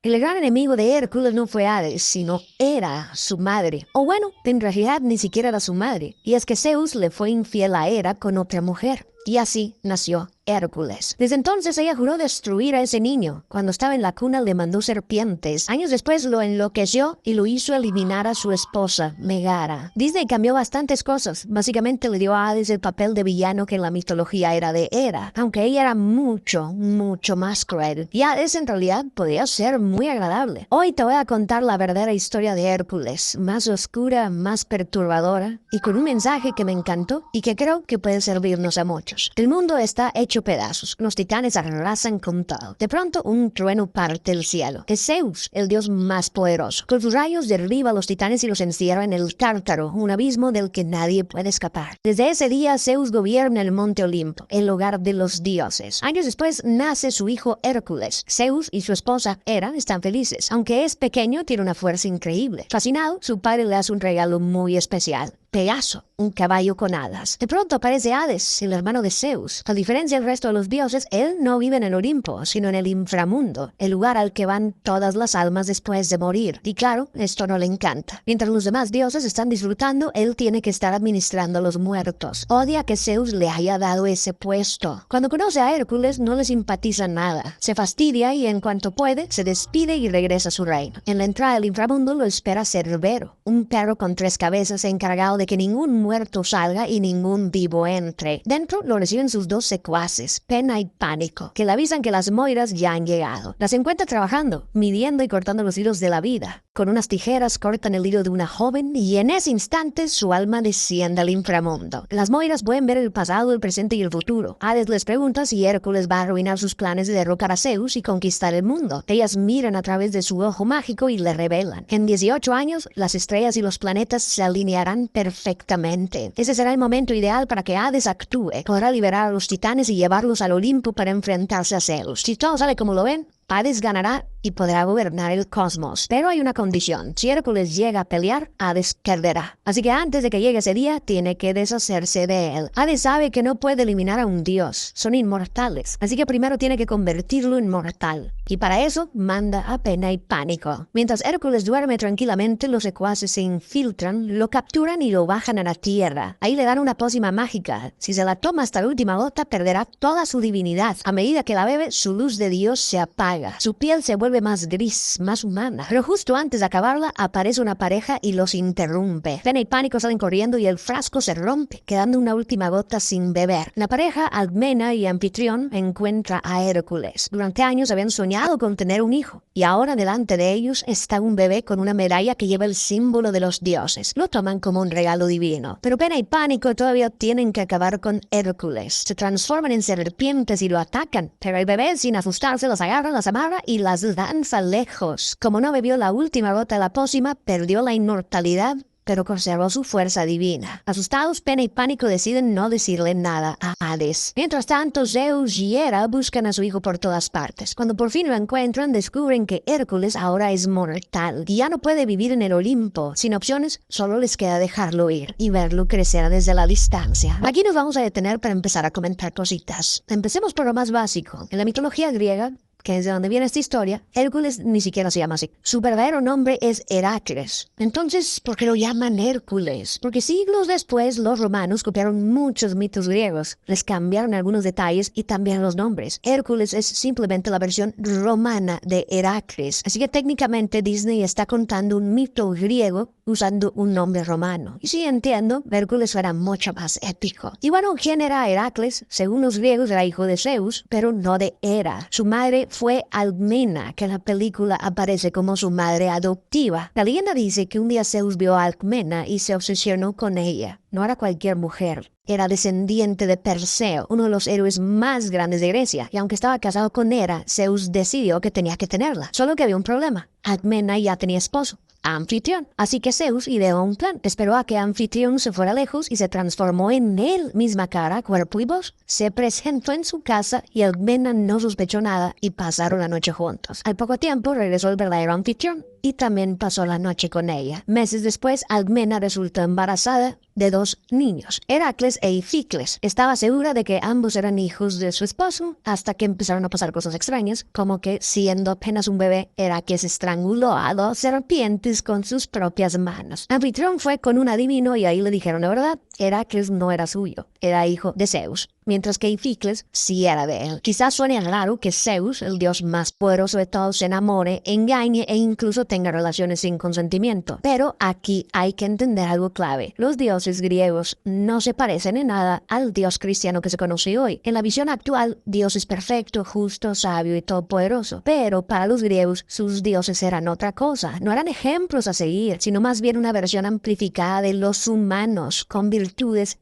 El gran enemigo de Hércules no fue Hades, sino Hera, su madre. O bueno, en realidad ni siquiera era su madre. Y es que Zeus le fue infiel a Hera con otra mujer. Y así nació Hércules. Desde entonces ella juró destruir a ese niño. Cuando estaba en la cuna le mandó serpientes. Años después lo enloqueció y lo hizo eliminar a su esposa, Megara. Disney cambió bastantes cosas. Básicamente le dio a Hades el papel de villano que en la mitología era de Hera, aunque ella era mucho, mucho más cruel. Y Hades en realidad podía ser muy agradable. Hoy te voy a contar la verdadera historia de Hércules, más oscura, más perturbadora, y con un mensaje que me encantó y que creo que puede servirnos a muchos. El mundo está hecho pedazos. Los titanes arrasan con todo. De pronto, un trueno parte el cielo. Es Zeus, el dios más poderoso. Con sus rayos derriba a los titanes y los encierra en el Tártaro, un abismo del que nadie puede escapar. Desde ese día, Zeus gobierna el monte Olimpo, el hogar de los dioses. Años después, nace su hijo Hércules. Zeus y su esposa Hera están felices. Aunque es pequeño, tiene una fuerza increíble. Fascinado, su padre le hace un regalo muy especial. Pegaso, un caballo con alas. De pronto aparece Hades, el hermano de Zeus. A diferencia del resto de los dioses, él no vive en el Olimpo, sino en el inframundo, el lugar al que van todas las almas después de morir. Y claro, esto no le encanta. Mientras los demás dioses están disfrutando, él tiene que estar administrando a los muertos. Odia que Zeus le haya dado ese puesto. Cuando conoce a Hércules, no le simpatiza nada. Se fastidia y en cuanto puede, se despide y regresa a su reino. En la entrada del inframundo lo espera Cerbero, un perro con 3 cabezas encargado de que ningún muerto salga y ningún vivo entre. Dentro lo reciben sus 2 secuaces, Pena y Pánico, que le avisan que las Moiras ya han llegado. Las encuentra trabajando, midiendo y cortando los hilos de la vida. Con unas tijeras cortan el hilo de una joven y en ese instante su alma desciende al inframundo. Las Moiras pueden ver el pasado, el presente y el futuro. Hades les pregunta si Hércules va a arruinar sus planes de derrocar a Zeus y conquistar el mundo. Ellas miran a través de su ojo mágico y le revelan. En 18 años, las estrellas y los planetas se alinearán perfectamente. Ese será el momento ideal para que Hades actúe. Podrá liberar a los titanes y llevarlos al Olimpo para enfrentarse a Zeus. Si todo sale como lo ven, Hades ganará y podrá gobernar el cosmos. Pero hay una condición. Si Hércules llega a pelear, Hades perderá. Así que antes de que llegue ese día, tiene que deshacerse de él. Hades sabe que no puede eliminar a un dios. Son inmortales. Así que primero tiene que convertirlo en mortal. Y para eso, manda a Pena y Pánico. Mientras Hércules duerme tranquilamente, los secuaces se infiltran, lo capturan y lo bajan a la tierra. Ahí le dan una pócima mágica. Si se la toma hasta la última gota, perderá toda su divinidad. A medida que la bebe, su luz de Dios se apaga. Su piel se vuelve más gris, más humana. Pero justo antes de acabarla, aparece una pareja y los interrumpe. Pena y Pánico salen corriendo y el frasco se rompe, quedando una última gota sin beber. La pareja, Alcmena y Anfitrión, encuentra a Hércules. Durante años habían soñado con tener un hijo, y ahora delante de ellos está un bebé con una medalla que lleva el símbolo de los dioses. Lo toman como un regalo divino. Pero Pena y Pánico todavía tienen que acabar con Hércules. Se transforman en serpientes y lo atacan, pero el bebé, sin asustarse, los agarra, las amarra y las lanza lejos. Como no bebió la última gota de la pócima, perdió la inmortalidad, pero conservó su fuerza divina. Asustados, Pena y Pánico deciden no decirle nada a Hades. Mientras tanto, Zeus y Hera buscan a su hijo por todas partes. Cuando por fin lo encuentran, descubren que Hércules ahora es mortal y ya no puede vivir en el Olimpo. Sin opciones, solo les queda dejarlo ir y verlo crecer desde la distancia. Aquí nos vamos a detener para empezar a comentar cositas. Empecemos por lo más básico. En la mitología griega, que es de donde viene esta historia, Hércules ni siquiera se llama así. Su verdadero nombre es Heracles. Entonces, ¿por qué lo llaman Hércules? Porque siglos después los romanos copiaron muchos mitos griegos, les cambiaron algunos detalles y también los nombres. Hércules es simplemente la versión romana de Heracles. Así que técnicamente Disney está contando un mito griego usando un nombre romano. Y sí entiendo, Hércules era mucho más épico. Y bueno, ¿quién era Heracles? Según los griegos era hijo de Zeus, pero no de Hera. Su madre fue Alcmena, que en la película aparece como su madre adoptiva. La leyenda dice que un día Zeus vio a Alcmena y se obsesionó con ella. No era cualquier mujer. Era descendiente de Perseo, uno de los héroes más grandes de Grecia, y aunque estaba casado con Hera, Zeus decidió que tenía que tenerla. Solo que había un problema. Alcmena ya tenía esposo, Anfitrión. Así que Zeus ideó un plan. Esperó a que Anfitrión se fuera lejos y se transformó en él, misma cara, cuerpo y voz. Se presentó en su casa y Alcmena no sospechó nada y pasaron la noche juntos. Al poco tiempo regresó el verdadero Anfitrión. y también pasó la noche con ella. Meses después, Alcmena resultó embarazada de 2 niños, Heracles e Ificles. Estaba segura de que ambos eran hijos de su esposo, hasta que empezaron a pasar cosas extrañas, como que siendo apenas un bebé, Heracles estranguló a 2 serpientes con sus propias manos. Anfitrión fue con un adivino y ahí le dijeron la verdad. Heracles no era suyo, era hijo de Zeus, mientras que Ificles sí era de él. Quizás suene raro que Zeus, el dios más poderoso de todos, se enamore, engañe e incluso tenga relaciones sin consentimiento. Pero aquí hay que entender algo clave. Los dioses griegos no se parecen en nada al dios cristiano que se conoce hoy. En la visión actual, Dios es perfecto, justo, sabio y todopoderoso. Pero para los griegos, sus dioses eran otra cosa. No eran ejemplos a seguir, sino más bien una versión amplificada de los humanos, con virtudes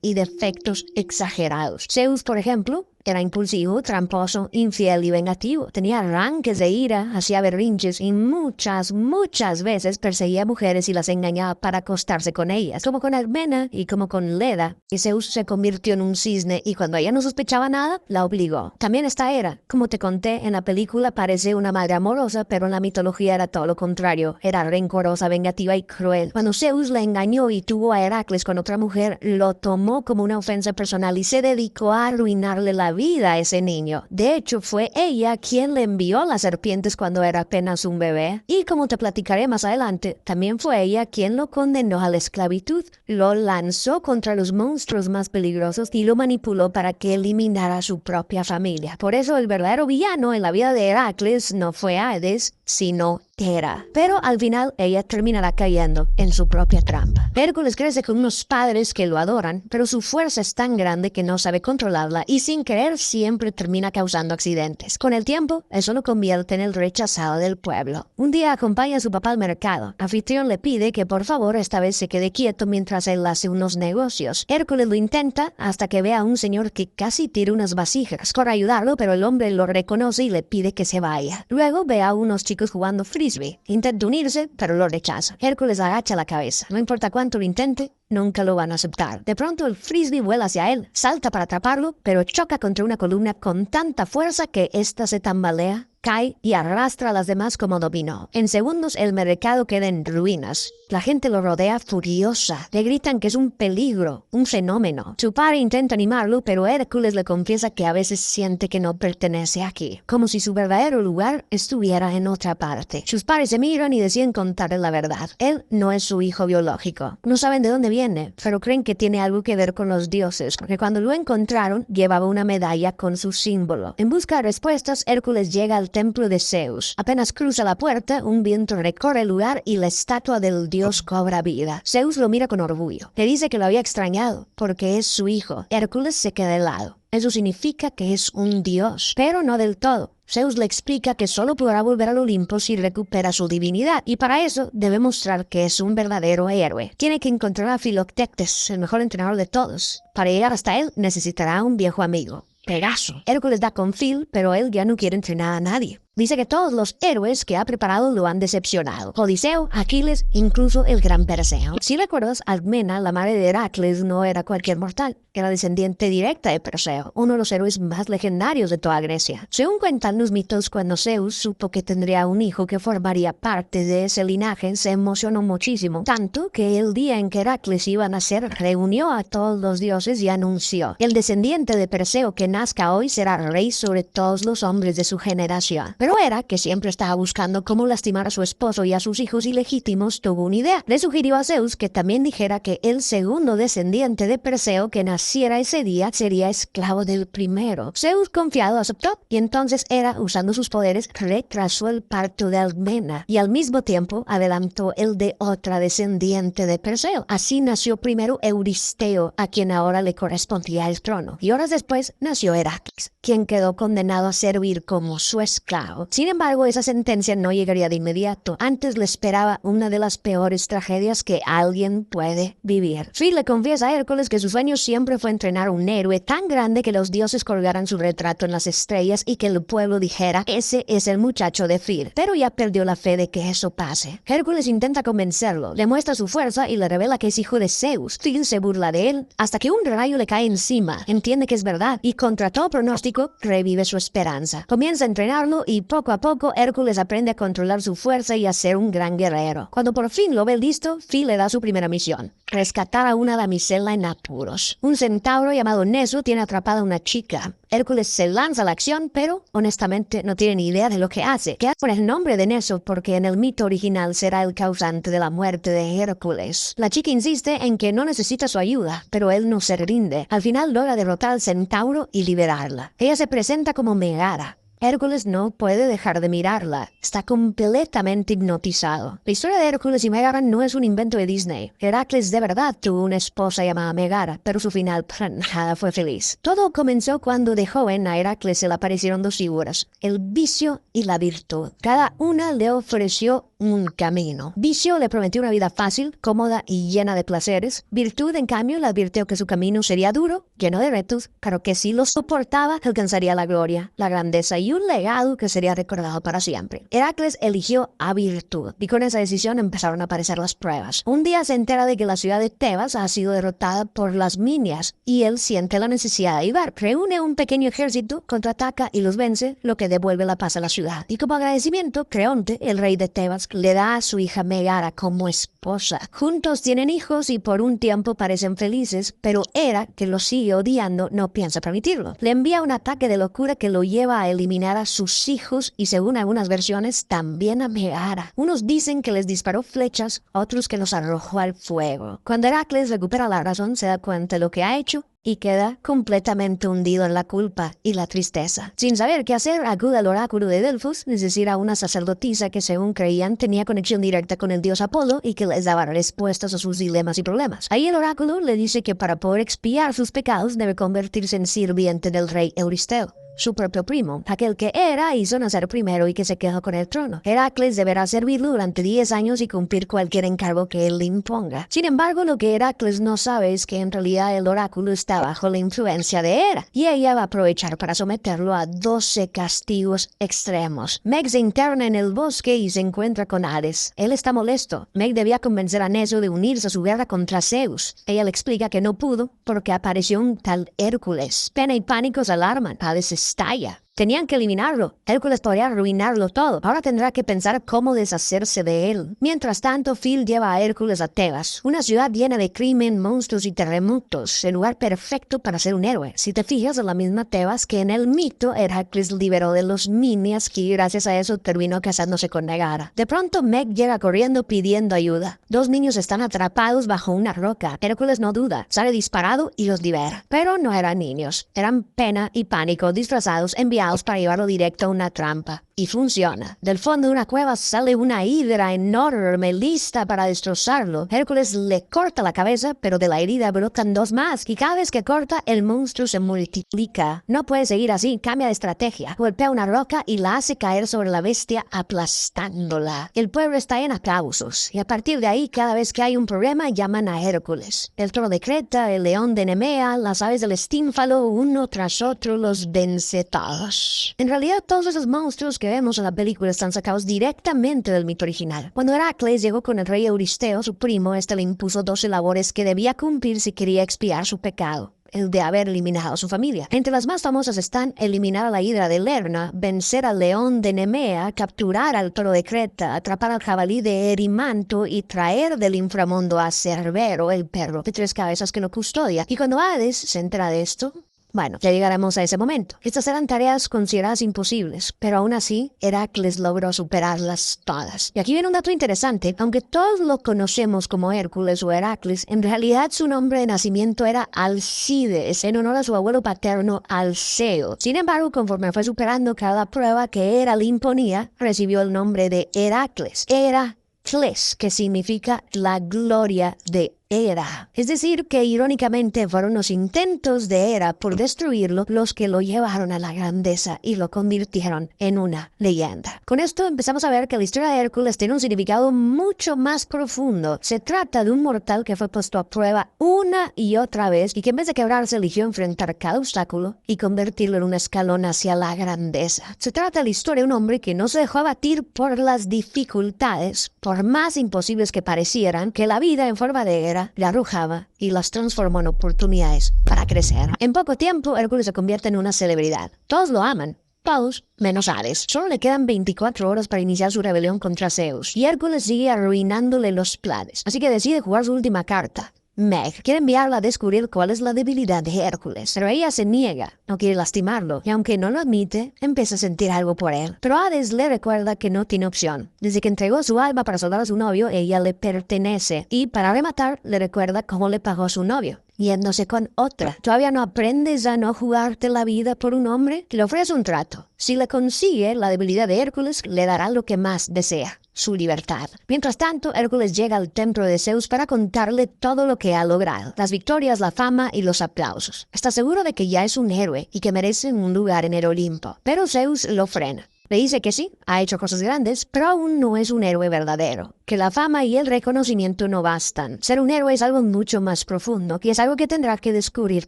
y defectos exagerados. Zeus, por ejemplo, era impulsivo, tramposo, infiel y vengativo. Tenía arranques de ira, hacía berrinches y muchas veces perseguía a mujeres y las engañaba para acostarse con ellas, como con Alcmena y como con Leda. Y Zeus se convirtió en un cisne y cuando ella no sospechaba nada, la obligó. También esta Hera, como te conté, en la película parece una madre amorosa, pero en la mitología era todo lo contrario. Era rencorosa, vengativa y cruel. Cuando Zeus la engañó y tuvo a Heracles con otra mujer, lo tomó como una ofensa personal y se dedicó a arruinarle la vida a ese niño. De hecho, fue ella quien le envió las serpientes cuando era apenas un bebé. Y como te platicaré más adelante, también fue ella quien lo condenó a la esclavitud, lo lanzó contra los monstruos más peligrosos y lo manipuló para que eliminara a su propia familia. Por eso el verdadero villano en la vida de Heracles no fue Hades, sino Hera. Pero al final ella terminará cayendo en su propia trampa. Hércules crece con unos padres que lo adoran, pero su fuerza es tan grande que no sabe controlarla y sin querer siempre termina causando accidentes. Con el tiempo, eso lo convierte en el rechazado del pueblo. Un día acompaña a su papá al mercado. Anfitrión le pide que por favor esta vez se quede quieto mientras él hace unos negocios. Hércules lo intenta hasta que ve a un señor que casi tira unas vasijas. Corre a ayudarlo, pero el hombre lo reconoce y le pide que se vaya. Luego ve a unos chicos jugando frisbee. Intenta unirse, pero lo rechaza. Hércules agacha la cabeza. No importa cuánto lo intente, nunca lo van a aceptar. De pronto el frisbee vuela hacia él, salta para atraparlo, pero choca contra una columna con tanta fuerza que ésta se tambalea, cae y arrastra a las demás como dominó. En segundos el mercado queda en ruinas. La gente lo rodea furiosa. Le gritan que es un peligro, un fenómeno. Su padre intenta animarlo, pero Hércules le confiesa que a veces siente que no pertenece aquí, como si su verdadero lugar estuviera en otra parte. Sus padres se miran y deciden contarle la verdad. Él no es su hijo biológico. No saben de dónde viene, pero creen que tiene algo que ver con los dioses, porque cuando lo encontraron, llevaba una medalla con su símbolo. En busca de respuestas, Hércules llega al templo de Zeus. Apenas cruza la puerta, un viento recorre el lugar y la estatua del dios cobra vida. Zeus lo mira con orgullo. Le dice que lo había extrañado, porque es su hijo. Hércules se queda helado. Eso significa que es un dios, pero no del todo. Zeus le explica que solo podrá volver al Olimpo si recupera su divinidad, y para eso debe mostrar que es un verdadero héroe. Tiene que encontrar a Filoctetes, el mejor entrenador de todos. Para llegar hasta él necesitará un viejo amigo, Pegaso. Hércules da con Phil, pero él ya no quiere entrenar a nadie. Dice que todos los héroes que ha preparado lo han decepcionado. Odiseo, Aquiles, incluso el gran Perseo. Si recuerdas, Alcmena, la madre de Heracles, no era cualquier mortal. Era descendiente directa de Perseo, uno de los héroes más legendarios de toda Grecia. Según cuentan los mitos, cuando Zeus supo que tendría un hijo que formaría parte de ese linaje, se emocionó muchísimo. Tanto que el día en que Heracles iba a nacer, reunió a todos los dioses y anunció: el descendiente de Perseo que nazca hoy será rey sobre todos los hombres de su generación. Pero Hera, que siempre estaba buscando cómo lastimar a su esposo y a sus hijos ilegítimos, tuvo una idea. Le sugirió a Zeus que también dijera que el segundo descendiente de Perseo que naciera ese día sería esclavo del primero. Zeus, confiado, aceptó, y entonces Hera, usando sus poderes, retrasó el parto de Alcmena y al mismo tiempo adelantó el de otra descendiente de Perseo. Así nació primero Euristeo, a quien ahora le correspondía el trono, y horas después nació Heracles, quien quedó condenado a servir como su esclavo. Sin embargo, esa sentencia no llegaría de inmediato. Antes le esperaba una de las peores tragedias que alguien puede vivir. Phil le confiesa a Hércules que su sueño siempre fue entrenar un héroe tan grande que los dioses colgaran su retrato en las estrellas y que el pueblo dijera: ese es el muchacho de Phil. Pero ya perdió la fe de que eso pase. Hércules intenta convencerlo, le muestra su fuerza y le revela que es hijo de Zeus. Phil se burla de él hasta que un rayo le cae encima. Entiende que es verdad y contra todo pronóstico revive su esperanza. Comienza a entrenarlo y y poco a poco Hércules aprende a controlar su fuerza y a ser un gran guerrero. Cuando por fin lo ve listo, Phil le da su primera misión: rescatar a una damisela en apuros. Un centauro llamado Neso tiene atrapada a una chica. Hércules se lanza a la acción, pero honestamente no tiene ni idea de lo que hace. Queda con el nombre de Neso porque en el mito original será el causante de la muerte de Hércules. La chica insiste en que no necesita su ayuda, pero él no se rinde. Al final logra derrotar al centauro y liberarla. Ella se presenta como Megara. Hércules no puede dejar de mirarla. Está completamente hipnotizado. La historia de Hércules y Megara no es un invento de Disney. Heracles de verdad tuvo una esposa llamada Megara, pero su final para nada fue feliz. Todo comenzó cuando de joven a Heracles se le aparecieron dos figuras: el vicio y la virtud. Cada una le ofreció un camino. Vicio le prometió una vida fácil, cómoda y llena de placeres. Virtud, en cambio, le advirtió que su camino sería duro, lleno de retos, pero que si lo soportaba, alcanzaría la gloria, la grandeza y un legado que sería recordado para siempre. Heracles eligió a virtud, y con esa decisión empezaron a aparecer las pruebas. Un día se entera de que la ciudad de Tebas ha sido derrotada por las Minias, y él siente la necesidad de ayudar. Reúne un pequeño ejército, contraataca y los vence, lo que devuelve la paz a la ciudad. Y como agradecimiento, Creonte, el rey de Tebas, le da a su hija Megara como esposa. Juntos tienen hijos y por un tiempo parecen felices, pero Hera, que lo sigue odiando, no piensa permitirlo. Le envía un ataque de locura que lo lleva a eliminar a sus hijos y, según algunas versiones, también a Megara. Unos dicen que les disparó flechas, otros que los arrojó al fuego. Cuando Heracles recupera la razón, se da cuenta de lo que ha hecho y queda completamente hundido en la culpa y la tristeza. Sin saber qué hacer, acude al oráculo de Delfos, es decir, a una sacerdotisa que, según creían, tenía conexión directa con el dios Apolo y que les daba respuestas a sus dilemas y problemas. Ahí el oráculo le dice que para poder expiar sus pecados debe convertirse en sirviente del rey Euristeo, su propio primo, aquel que Hera hizo nacer primero y que se quedó con el trono. Heracles deberá servirlo durante 10 años y cumplir cualquier encargo que él le imponga. Sin embargo, lo que Heracles no sabe es que en realidad el oráculo está bajo la influencia de Hera, y ella va a aprovechar para someterlo a 12 castigos extremos. Meg se interna en el bosque y se encuentra con Hades. Él está molesto. Meg debía convencer a Neso de unirse a su guerra contra Zeus. Ella le explica que no pudo porque apareció un tal Hércules. Pena y pánico se alarman. Hades estalla. Tenían que eliminarlo. Hércules podría arruinarlo todo. Ahora tendrá que pensar cómo deshacerse de él. Mientras tanto, Phil lleva a Hércules a Tebas, una ciudad llena de crimen, monstruos y terremotos. El lugar perfecto para ser un héroe. Si te fijas, en la misma Tebas que en el mito Heracles liberó de los Minias, que gracias a eso terminó casándose con Megara. De pronto, Meg llega corriendo pidiendo ayuda. Dos niños están atrapados bajo una roca. Hércules no duda, sale disparado y los libera. Pero no eran niños. Eran Pena y Pánico disfrazados, enviados para llevarlo directo a una trampa. Y funciona. Del fondo de una cueva sale una hidra enorme lista para destrozarlo. Hércules le corta la cabeza, pero de la herida brotan dos más. Y cada vez que corta, el monstruo se multiplica. No puede seguir así, cambia de estrategia. Golpea una roca y la hace caer sobre la bestia, aplastándola. El pueblo está en aplausos. Y a partir de ahí, cada vez que hay un problema, llaman a Hércules. El toro de Creta, el león de Nemea, las aves del Estínfalo, uno tras otro los vence todos. En realidad, todos esos monstruos que vemos en la película están sacados directamente del mito original. Cuando Heracles llegó con el rey Euristeo, su primo, este le impuso 12 labores que debía cumplir si quería expiar su pecado, el de haber eliminado a su familia. Entre las más famosas están eliminar a la hidra de Lerna, vencer al león de Nemea, capturar al toro de Creta, atrapar al jabalí de Erimanto y traer del inframundo a Cerbero, el perro de 3 cabezas que lo custodia. Y cuando Hades se entera de esto, bueno, ya llegaremos a ese momento. Estas eran tareas consideradas imposibles, pero aún así, Heracles logró superarlas todas. Y aquí viene un dato interesante. Aunque todos lo conocemos como Hércules o Heracles, en realidad su nombre de nacimiento era Alcides, en honor a su abuelo paterno Alceo. Sin embargo, conforme fue superando cada prueba que Hera le imponía, recibió el nombre de Heracles. Heracles, que significa la gloria de Hera. Es decir, que irónicamente fueron los intentos de Hera por destruirlo los que lo llevaron a la grandeza y lo convirtieron en una leyenda. Con esto empezamos a ver que la historia de Hércules tiene un significado mucho más profundo. Se trata de un mortal que fue puesto a prueba una y otra vez y que en vez de quebrarse eligió enfrentar cada obstáculo y convertirlo en un escalón hacia la grandeza. Se trata de la historia de un hombre que no se dejó abatir por las dificultades, por más imposibles que parecieran, que la vida en forma de Hera le arrojaba y las transformó en oportunidades para crecer. En poco tiempo, Hércules se convierte en una celebridad. Todos lo aman, todos menos Hades. Solo le quedan 24 horas para iniciar su rebelión contra Zeus, y Hércules sigue arruinándole los planes, así que decide jugar su última carta. Meg quiere enviarla a descubrir cuál es la debilidad de Hércules, pero ella se niega, no quiere lastimarlo, y aunque no lo admite, empieza a sentir algo por él. Pero Hades le recuerda que no tiene opción. Desde que entregó su alma para salvar a su novio, ella le pertenece, y para rematar, le recuerda cómo le pagó a su novio, yéndose con otra. ¿Todavía no aprendes a no jugarte la vida por un hombre? Le ofrece un trato. Si le consigue la debilidad de Hércules, le dará lo que más desea, su libertad. Mientras tanto, Hércules llega al templo de Zeus para contarle todo lo que ha logrado, las victorias, la fama y los aplausos. Está seguro de que ya es un héroe y que merece un lugar en el Olimpo, pero Zeus lo frena. Le dice que sí, ha hecho cosas grandes, pero aún no es un héroe verdadero, que la fama y el reconocimiento no bastan. Ser un héroe es algo mucho más profundo, y es algo que tendrá que descubrir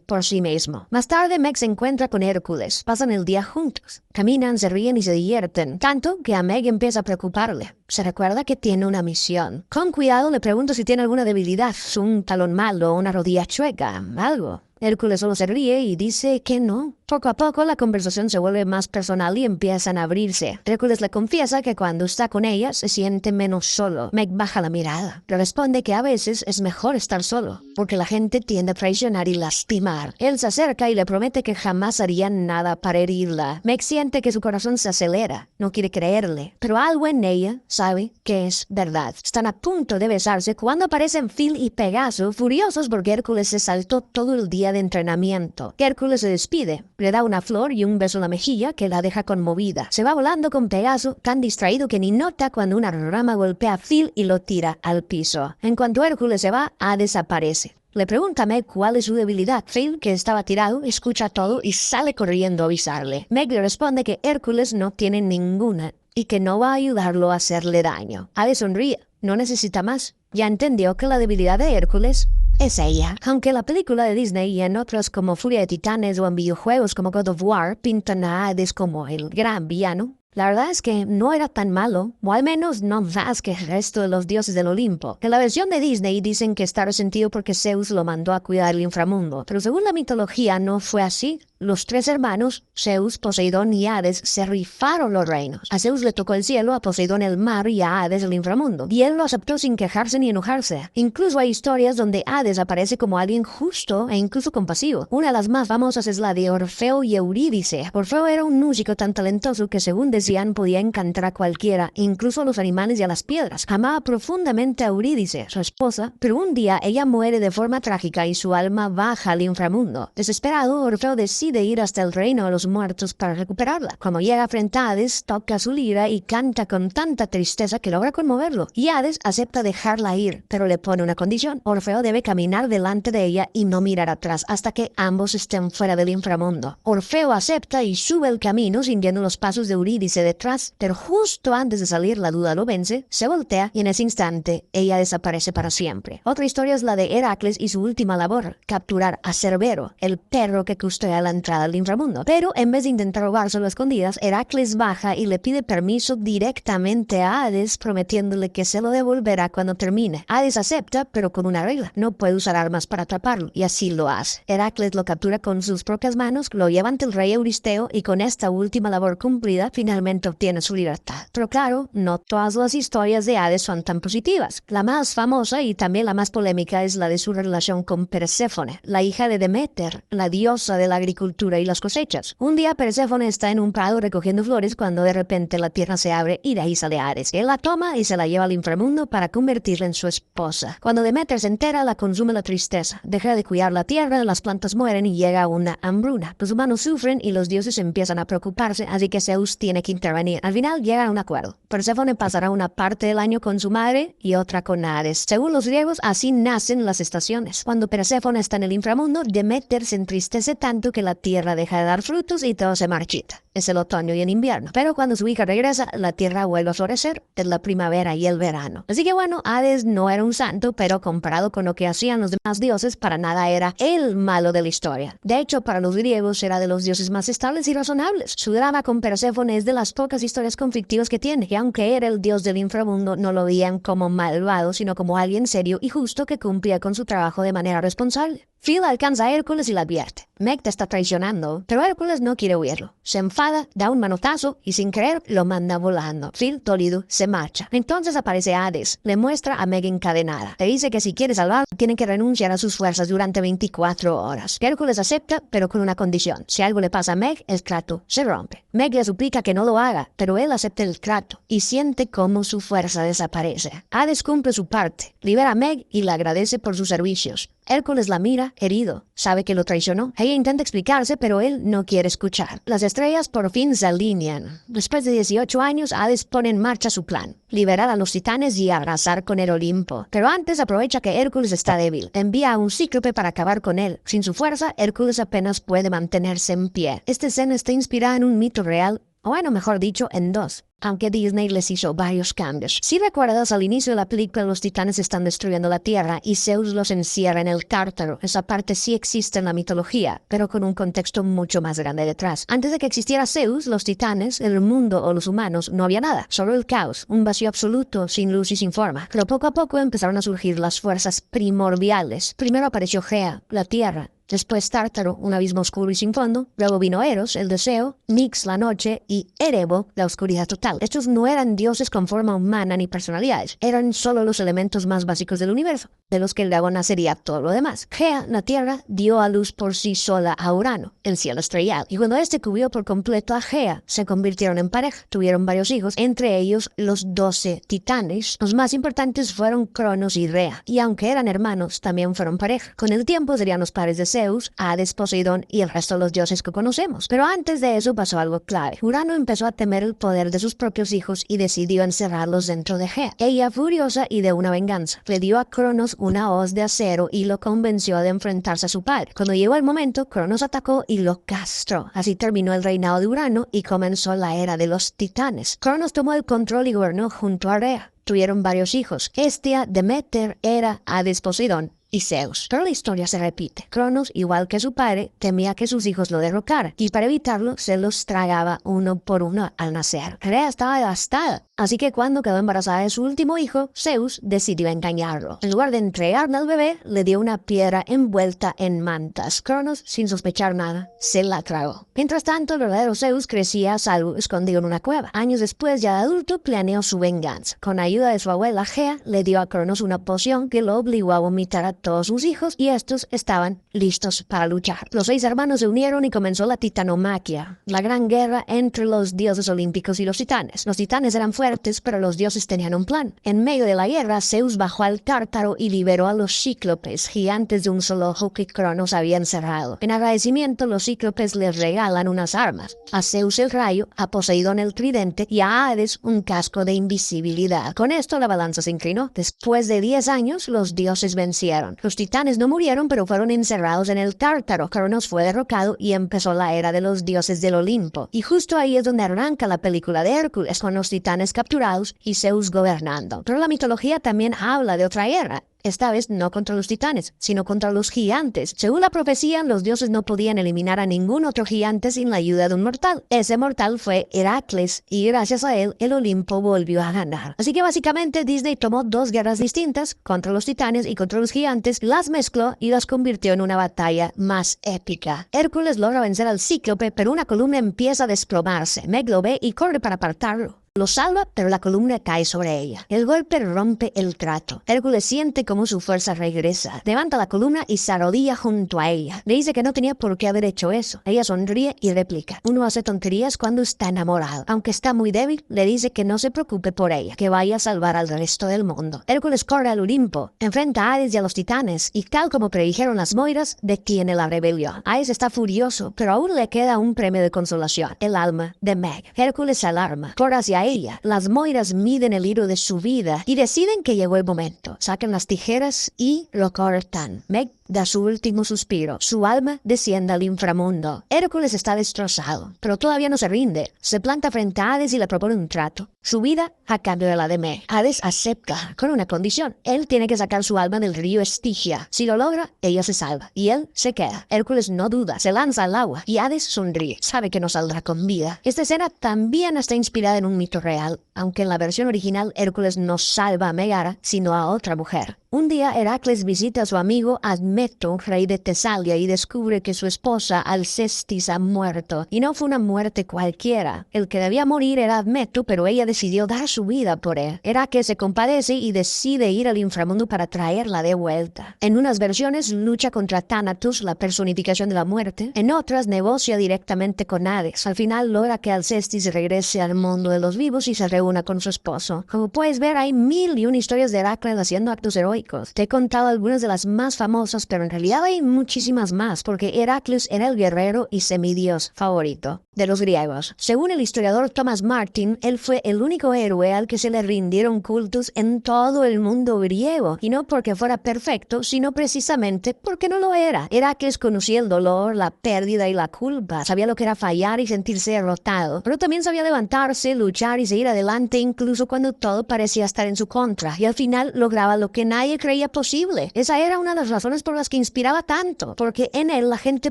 por sí mismo. Más tarde, Meg se encuentra con Hércules. Pasan el día juntos. Caminan, se ríen y se divierten, tanto que a Meg empieza a preocuparle. Se recuerda que tiene una misión. Con cuidado le pregunto si tiene alguna debilidad, un talón malo o una rodilla chueca, algo. Hércules solo se ríe y dice que no. Poco a poco la conversación se vuelve más personal y empiezan a abrirse. Hércules le confiesa que cuando está con ella se siente menos solo. Meg baja la mirada. Le responde que a veces es mejor estar solo, porque la gente tiende a traicionar y lastimar. Él se acerca y le promete que jamás haría nada para herirla. Meg siente que su corazón se acelera. No quiere creerle, pero algo en ella sabe que es verdad. Están a punto de besarse cuando aparecen Phil y Pegaso, furiosos porque Hércules se saltó todo el día de entrenamiento. Hércules se despide, le da una flor y un beso en la mejilla que la deja conmovida. Se va volando con Pegaso, tan distraído que ni nota cuando una rama golpea a Phil y lo tira al piso. En cuanto Hércules se va, Hades aparece. Le pregunta a Meg cuál es su debilidad. Phil, que estaba tirado, escucha todo y sale corriendo a avisarle. Meg le responde que Hércules no tiene ninguna y que no va a ayudarlo a hacerle daño. Hades sonríe. No necesita más. Ya entendió que la debilidad de Hércules es ella. Aunque la película de Disney y en otras como Furia de Titanes o en videojuegos como God of War pintan a Hades como el gran villano, la verdad es que no era tan malo, o al menos no más que el resto de los dioses del Olimpo. En la versión de Disney dicen que está resentido porque Zeus lo mandó a cuidar el inframundo, pero según la mitología no fue así. Los tres hermanos, Zeus, Poseidón y Hades, se rifaron los reinos. A Zeus le tocó el cielo, a Poseidón el mar y a Hades el inframundo. Y él lo aceptó sin quejarse ni enojarse. Incluso hay historias donde Hades aparece como alguien justo e incluso compasivo. Una de las más famosas es la de Orfeo y Eurídice. Orfeo era un músico tan talentoso que según decían podía encantar a cualquiera, incluso a los animales y a las piedras. Amaba profundamente a Eurídice, su esposa, pero un día ella muere de forma trágica y su alma baja al inframundo. Desesperado, Orfeo decide ir hasta el reino de los muertos para recuperarla. Cuando llega frente a Hades, toca su lira y canta con tanta tristeza que logra conmoverlo. Y Hades acepta dejarla ir, pero le pone una condición. Orfeo debe caminar delante de ella y no mirar atrás hasta que ambos estén fuera del inframundo. Orfeo acepta y sube el camino siguiendo los pasos de Eurídice detrás, pero justo antes de salir la duda lo vence, se voltea y en ese instante ella desaparece para siempre. Otra historia es la de Heracles y su última labor, capturar a Cerbero, el perro que custodia la entrada al inframundo. Pero en vez de intentar robárselo a escondidas, Heracles baja y le pide permiso directamente a Hades, prometiéndole que se lo devolverá cuando termine. Hades acepta, pero con una regla: no puede usar armas para atraparlo, y así lo hace. Heracles lo captura con sus propias manos, lo lleva ante el rey Euristeo y con esta última labor cumplida, finalmente obtiene su libertad. Pero claro, no todas las historias de Hades son tan positivas. La más famosa y también la más polémica es la de su relación con Perséfone, la hija de Deméter, la diosa de la agricultura y las cosechas. Un día Perséfone está en un prado recogiendo flores cuando de repente la tierra se abre y de ahí sale Hades. Él la toma y se la lleva al inframundo para convertirla en su esposa. Cuando Deméter se entera, la consume la tristeza. Deja de cuidar la tierra, las plantas mueren y llega una hambruna. Los humanos sufren y los dioses empiezan a preocuparse, así que Zeus tiene que intervenir. Al final llegan a un acuerdo. Perséfone pasará una parte del año con su madre y otra con Hades. Según los griegos, así nacen las estaciones. Cuando Perséfone está en el inframundo, Deméter se entristece tanto que la tierra deja de dar frutos y todo se marchita. Es el otoño y el invierno. Pero cuando su hija regresa, la tierra vuelve a florecer. Es la primavera y el verano. Así que bueno, Hades no era un santo, pero comparado con lo que hacían los demás dioses, para nada era el malo de la historia. De hecho, para los griegos era de los dioses más estables y razonables. Su drama con Perséfone es de las pocas historias conflictivas que tiene, y aunque era el dios del inframundo, no lo veían como malvado, sino como alguien serio y justo que cumplía con su trabajo de manera responsable. Phil alcanza a Hércules y le advierte: Meg te está traicionando, pero Hércules no quiere huirlo. Se enfada Espada da un manotazo y sin querer lo manda volando. Phil, dolido, se marcha. Entonces aparece Hades, le muestra a Meg encadenada. Le dice que si quiere salvarla, tiene que renunciar a sus fuerzas durante 24 horas. Hércules acepta, pero con una condición. Si algo le pasa a Meg, el trato se rompe. Meg le suplica que no lo haga, pero él acepta el trato y siente cómo su fuerza desaparece. Hades cumple su parte, libera a Meg y le agradece por sus servicios. Hércules la mira, herido. Sabe que lo traicionó. Ella intenta explicarse, pero él no quiere escuchar. Las estrellas por fin se alinean. Después de 18 años, Hades pone en marcha su plan. Liberar a los titanes y arrasar con el Olimpo. Pero antes aprovecha que Hércules está débil. Envía a un cíclope para acabar con él. Sin su fuerza, Hércules apenas puede mantenerse en pie. Esta escena está inspirada en un mito real, o bueno, mejor dicho, en dos, aunque Disney les hizo varios cambios. Si recuerdas, al inicio de la película los titanes están destruyendo la Tierra y Zeus los encierra en el Tártaro. Esa parte sí existe en la mitología, pero con un contexto mucho más grande detrás. Antes de que existiera Zeus, los titanes, el mundo o los humanos, no había nada, solo el caos, un vacío absoluto, sin luz y sin forma. Pero poco a poco empezaron a surgir las fuerzas primordiales. Primero apareció Gea, la Tierra. Después Tártaro, un abismo oscuro y sin fondo. Luego vino Eros, el deseo, Nyx, la noche, y Erebo, la oscuridad total. Estos no eran dioses con forma humana ni personalidades. Eran solo los elementos más básicos del universo, de los que luego nacería todo lo demás. Gea, la tierra, dio a luz por sí sola a Urano, el cielo estrellado. Y cuando este cubrió por completo a Gea, se convirtieron en pareja. Tuvieron varios hijos, entre ellos los 12 titanes. Los más importantes fueron Cronos y Rea. Y aunque eran hermanos, también fueron pareja. Con el tiempo serían los pares de Zeus, Hades, Poseidón y el resto de los dioses que conocemos. Pero antes de eso pasó algo clave. Urano empezó a temer el poder de sus propios hijos y decidió encerrarlos dentro de Gea. Ella, furiosa y de una venganza, le dio a Cronos una hoz de acero y lo convenció de enfrentarse a su padre. Cuando llegó el momento, Cronos atacó y lo castró. Así terminó el reinado de Urano y comenzó la era de los titanes. Cronos tomó el control y gobernó junto a Rea. Tuvieron varios hijos: Hestia, Demeter, Hera, Hades, Poseidón y Zeus. Pero la historia se repite. Cronos, igual que su padre, temía que sus hijos lo derrocaran, y para evitarlo se los tragaba uno por uno al nacer. Rea estaba devastada, así que cuando quedó embarazada de su último hijo, Zeus decidió engañarlo. En lugar de entregarle al bebé, le dio una piedra envuelta en mantas. Cronos, sin sospechar nada, se la tragó. Mientras tanto, el verdadero Zeus crecía a salvo, escondido en una cueva. Años después, ya de adulto, planeó su venganza. Con ayuda de su abuela Gea, le dio a Cronos una poción que lo obligó a vomitar a todos sus hijos, y estos estaban listos para luchar. Los 6 hermanos se unieron y comenzó la titanomaquia, la gran guerra entre los dioses olímpicos y los titanes. Los titanes eran fuertes, pero los dioses tenían un plan. En medio de la guerra, Zeus bajó al Tártaro y liberó a los cíclopes, gigantes de un solo ojo que Cronos había encerrado. En agradecimiento, los cíclopes les regalan unas armas: a Zeus el rayo, a Poseidón el tridente y a Hades un casco de invisibilidad. Con esto la balanza se inclinó. Después de 10 años, los dioses vencieron. Los titanes no murieron, pero fueron encerrados en el Tártaro. Cronos fue derrocado y empezó la era de los dioses del Olimpo. Y justo ahí es donde arranca la película de Hércules, con los titanes capturados y Zeus gobernando. Pero la mitología también habla de otra era. Esta vez no contra los titanes, sino contra los gigantes. Según la profecía, los dioses no podían eliminar a ningún otro gigante sin la ayuda de un mortal. Ese mortal fue Heracles, y gracias a él, el Olimpo volvió a ganar. Así que básicamente Disney tomó 2 guerras distintas, contra los titanes y contra los gigantes, las mezcló y las convirtió en una batalla más épica. Hércules logra vencer al cíclope, pero una columna empieza a desplomarse. Meg lo ve y corre para apartarlo. Lo salva, pero la columna cae sobre ella. El golpe rompe el trato. Hércules siente como su fuerza regresa. Levanta la columna y se arrodilla junto a ella. Le dice que no tenía por qué haber hecho eso. Ella sonríe y replica: uno hace tonterías cuando está enamorado. Aunque está muy débil, le dice que no se preocupe por ella, que vaya a salvar al resto del mundo. Hércules corre al Olimpo, enfrenta a Hades y a los titanes, y tal como predijeron las Moiras, detiene la rebelión. Hades está furioso, pero aún le queda un premio de consolación: el alma de Meg. Hércules se alarma, corre hacia ella. Las Moiras miden el hilo de su vida y deciden que llegó el momento. Sacan las tijeras y lo cortan. Meg da su último suspiro. Su alma desciende al inframundo. Hércules está destrozado, pero todavía no se rinde. Se planta frente a Hades y le propone un trato: su vida a cambio de la de Meg. Hades acepta, con una condición: él tiene que sacar su alma del río Estigia. Si lo logra, ella se salva y él se queda. Hércules no duda, se lanza al agua y Hades sonríe. Sabe que no saldrá con vida. Esta escena también está inspirada en un mito real, aunque en la versión original Hércules no salva a Megara, sino a otra mujer. Un día Heracles visita a su amigo Admeto, rey de Tesalia, y descubre que su esposa Alcestis ha muerto. Y no fue una muerte cualquiera. El que debía morir era Admeto, pero ella decidió dar su vida por él. Heracles se compadece y decide ir al inframundo para traerla de vuelta. En unas versiones lucha contra Thanatos, la personificación de la muerte. En otras negocia directamente con Hades. Al final logra que Alcestis regrese al mundo de los vivos y se reúna con su esposo. Como puedes ver, hay 1001 historias de Heracles haciendo actos heroicos. Te he contado algunas de las más famosas, pero en realidad hay muchísimas más, porque Heracles era el guerrero y semidios favorito de los griegos. Según el historiador Thomas Martin, él fue el único héroe al que se le rindieron cultos en todo el mundo griego, y no porque fuera perfecto, sino precisamente porque no lo era. Heracles conocía el dolor, la pérdida y la culpa, sabía lo que era fallar y sentirse derrotado, pero también sabía levantarse, luchar y seguir adelante incluso cuando todo parecía estar en su contra, y al final lograba lo que nadie creía posible. Esa era una de las razones por las que inspiraba tanto, porque en él la gente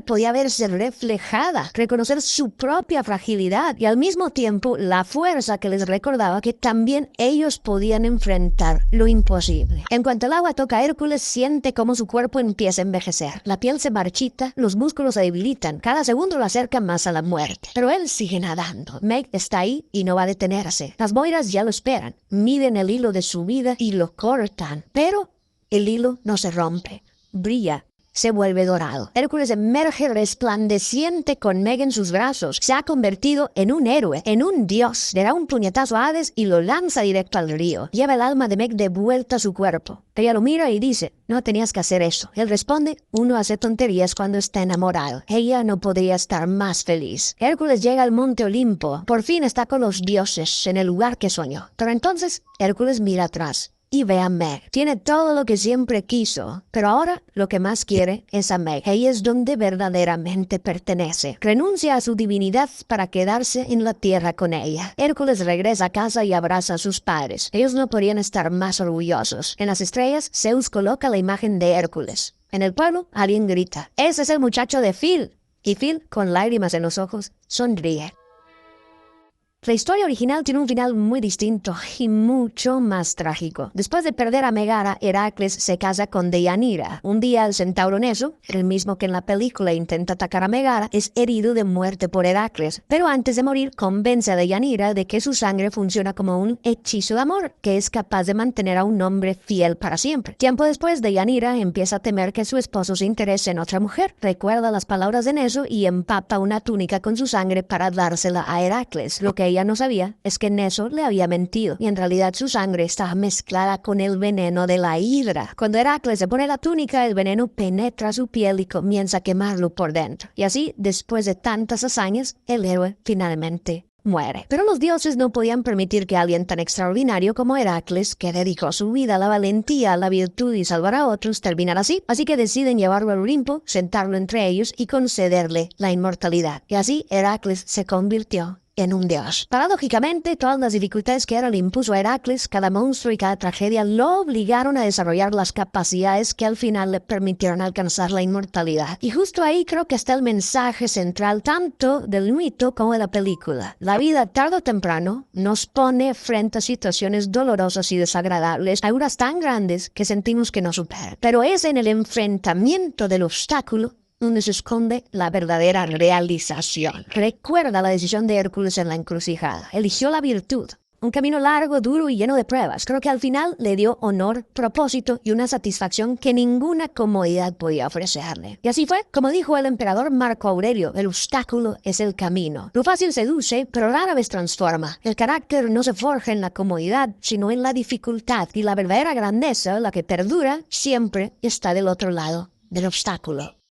podía verse reflejada, reconocer su propia fragilidad y al mismo tiempo la fuerza que les recordaba que también ellos podían enfrentar lo imposible. En cuanto el agua toca a Hércules, siente cómo su cuerpo empieza a envejecer. La piel se marchita, los músculos se debilitan, cada segundo lo acerca más a la muerte. Pero él sigue nadando. Meg está ahí y no va a detenerse. Las boiras ya lo esperan, miden el hilo de su vida y lo cortan. Pero el hilo no se rompe, brilla, se vuelve dorado. Hércules emerge resplandeciente con Meg en sus brazos. Se ha convertido en un héroe, en un dios. Le da un puñetazo a Hades y lo lanza directo al río. Lleva el alma de Meg de vuelta a su cuerpo. Ella lo mira y dice, no tenías que hacer eso. Él responde, uno hace tonterías cuando está enamorado. Ella no podría estar más feliz. Hércules llega al monte Olimpo. Por fin está con los dioses en el lugar que soñó. Pero entonces Hércules mira atrás y ve a Meg. Tiene todo lo que siempre quiso, pero ahora lo que más quiere es a Meg. Ella es donde verdaderamente pertenece. Renuncia a su divinidad para quedarse en la tierra con ella. Hércules regresa a casa y abraza a sus padres. Ellos no podrían estar más orgullosos. En las estrellas, Zeus coloca la imagen de Hércules. En el pueblo, alguien grita, ¡ese es el muchacho de Phil! Y Phil, con lágrimas en los ojos, sonríe. La historia original tiene un final muy distinto y mucho más trágico. Después de perder a Megara, Heracles se casa con Deianira. Un día el centauro Neso, el mismo que en la película intenta atacar a Megara, es herido de muerte por Heracles. Pero antes de morir, convence a Deianira de que su sangre funciona como un hechizo de amor, que es capaz de mantener a un hombre fiel para siempre. Tiempo después, Deianira empieza a temer que su esposo se interese en otra mujer. Recuerda las palabras de Neso y empapa una túnica con su sangre para dársela a Heracles. Lo que ella no sabía es que Neso le había mentido y en realidad su sangre estaba mezclada con el veneno de la hidra. Cuando Heracles se pone la túnica, el veneno penetra su piel y comienza a quemarlo por dentro. Y así, después de tantas hazañas, el héroe finalmente muere. Pero los dioses no podían permitir que alguien tan extraordinario como Heracles, que dedicó su vida a la valentía, a la virtud y salvar a otros, terminara así. Así que deciden llevarlo al Olimpo, sentarlo entre ellos y concederle la inmortalidad. Y así Heracles se convirtió en un dios. Paradójicamente, todas las dificultades que Hera le impuso a Heracles, cada monstruo y cada tragedia lo obligaron a desarrollar las capacidades que al final le permitieron alcanzar la inmortalidad. Y justo ahí creo que está el mensaje central tanto del mito como de la película. La vida, tarde o temprano, nos pone frente a situaciones dolorosas y desagradables, algunas tan grandes que sentimos que no superan. Pero es en el enfrentamiento del obstáculo donde se esconde la verdadera realización. Recuerda la decisión de Hércules en la encrucijada. Eligió la virtud. Un camino largo, duro y lleno de pruebas. Creo que al final le dio honor, propósito y una satisfacción que ninguna comodidad podía ofrecerle. Y así fue, como dijo el emperador Marco Aurelio, el obstáculo es el camino. Lo fácil seduce, pero rara vez transforma. El carácter no se forja en la comodidad, sino en la dificultad. Y la verdadera grandeza, la que perdura, siempre está del otro lado del obstáculo.